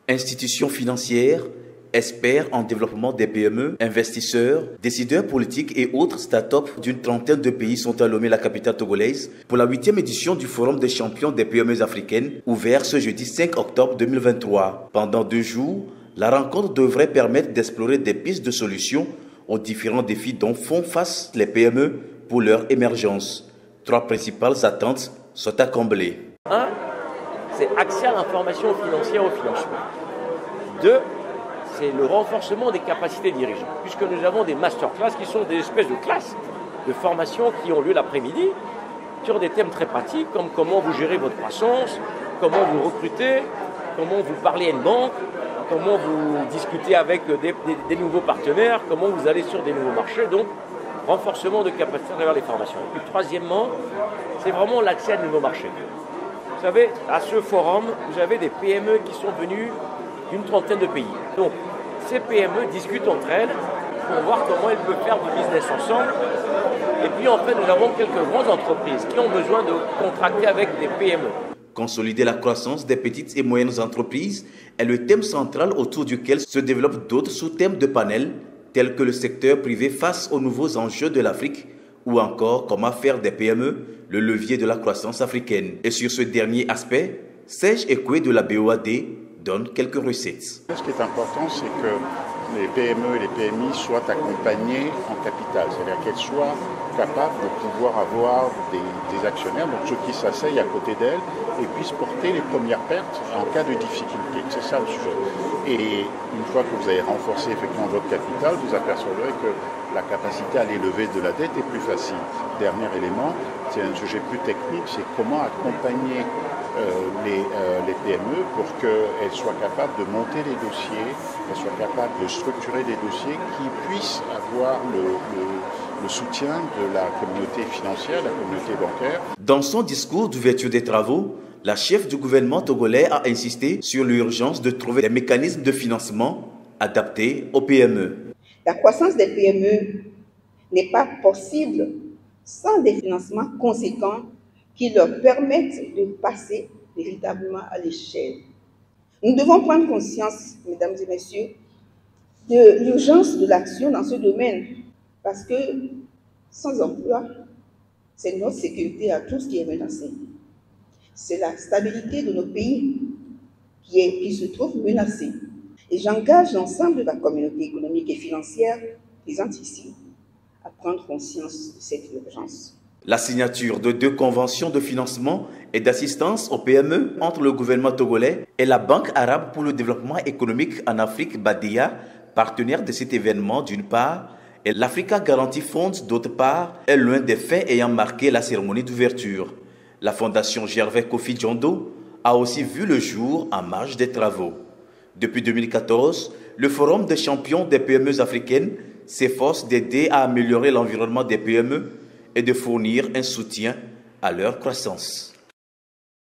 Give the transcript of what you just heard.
Institutions financières, experts en développement des PME, investisseurs, décideurs politiques et autres start-up d'une trentaine de pays sont à Lomé, la capitale togolaise, pour la 8e édition du Forum des champions des PME africaines, ouvert ce jeudi 5 octobre 2023. Pendant 2 jours, la rencontre devrait permettre d'explorer des pistes de solutions aux différents défis dont font face les PME pour leur émergence. 3 principales attentes sont à combler. 1. C'est accès à l'information financière au financement. 2. C'est le renforcement des capacités dirigeantes, puisque nous avons des masterclass qui sont des espèces de classes de formation qui ont lieu l'après-midi sur des thèmes très pratiques comme comment vous gérez votre croissance, comment vous recrutez, comment vous parlez à une banque, comment vous discutez avec des nouveaux partenaires, comment vous allez sur des nouveaux marchés, donc renforcement de capacités à travers les formations. Et puis troisièmement, c'est vraiment l'accès à de nouveaux marchés. Vous savez, à ce forum, vous avez des PME qui sont venues d'une trentaine de pays. Donc, ces PME discutent entre elles pour voir comment elles peuvent faire du business ensemble. Et puis, en fait, nous avons quelques grandes entreprises qui ont besoin de contracter avec des PME. Consolider la croissance des petites et moyennes entreprises est le thème central autour duquel se développent d'autres sous-thèmes de panel, tels que le secteur privé face aux nouveaux enjeux de l'Afrique, ou encore comment faire des PME le levier de la croissance africaine. Et sur ce dernier aspect, Serge Ekwe de la BOAD donne quelques recettes. Ce qui est important, c'est que les PME et les PMI soient accompagnées en capital, c'est-à-dire qu'elles soient capables de pouvoir avoir des actionnaires, donc ceux qui s'asseyent à côté d'elles et puissent porter les premières pertes en cas de difficulté. C'est ça le sujet. Et une fois que vous avez renforcé effectivement votre capital, vous apercevrez que la capacité à l'élever de la dette est plus facile. Dernier élément, c'est un sujet plus technique, c'est comment accompagner les PME pour qu'elles soient capables de monter les dossiers, qu'elles soient capables de structurer des dossiers qui puissent avoir le soutien de la communauté financière, de la communauté bancaire. Dans son discours d'ouverture des travaux, la chef du gouvernement togolais a insisté sur l'urgence de trouver des mécanismes de financement adaptés aux PME. La croissance des PME n'est pas possible sans des financements conséquents qui leur permettent de passer véritablement à l'échelle. Nous devons prendre conscience, mesdames et messieurs, de l'urgence de l'action dans ce domaine, parce que sans emploi, c'est notre sécurité à tous qui est menacée. C'est la stabilité de nos pays qui se trouve menacée. Et j'engage l'ensemble de la communauté économique et financière présente ici à prendre conscience de cette urgence. La signature de 2 conventions de financement et d'assistance aux PME entre le gouvernement togolais et la Banque arabe pour le développement économique en Afrique, BADEA, partenaire de cet événement d'une part, et l'Africa Guarantee Fund d'autre part, est l'un des faits ayant marqué la cérémonie d'ouverture. La fondation Gervais Kofi Diondo a aussi vu le jour en marge des travaux. Depuis 2014, le Forum des champions des PME africaines s'efforce d'aider à améliorer l'environnement des PME et de fournir un soutien à leur croissance.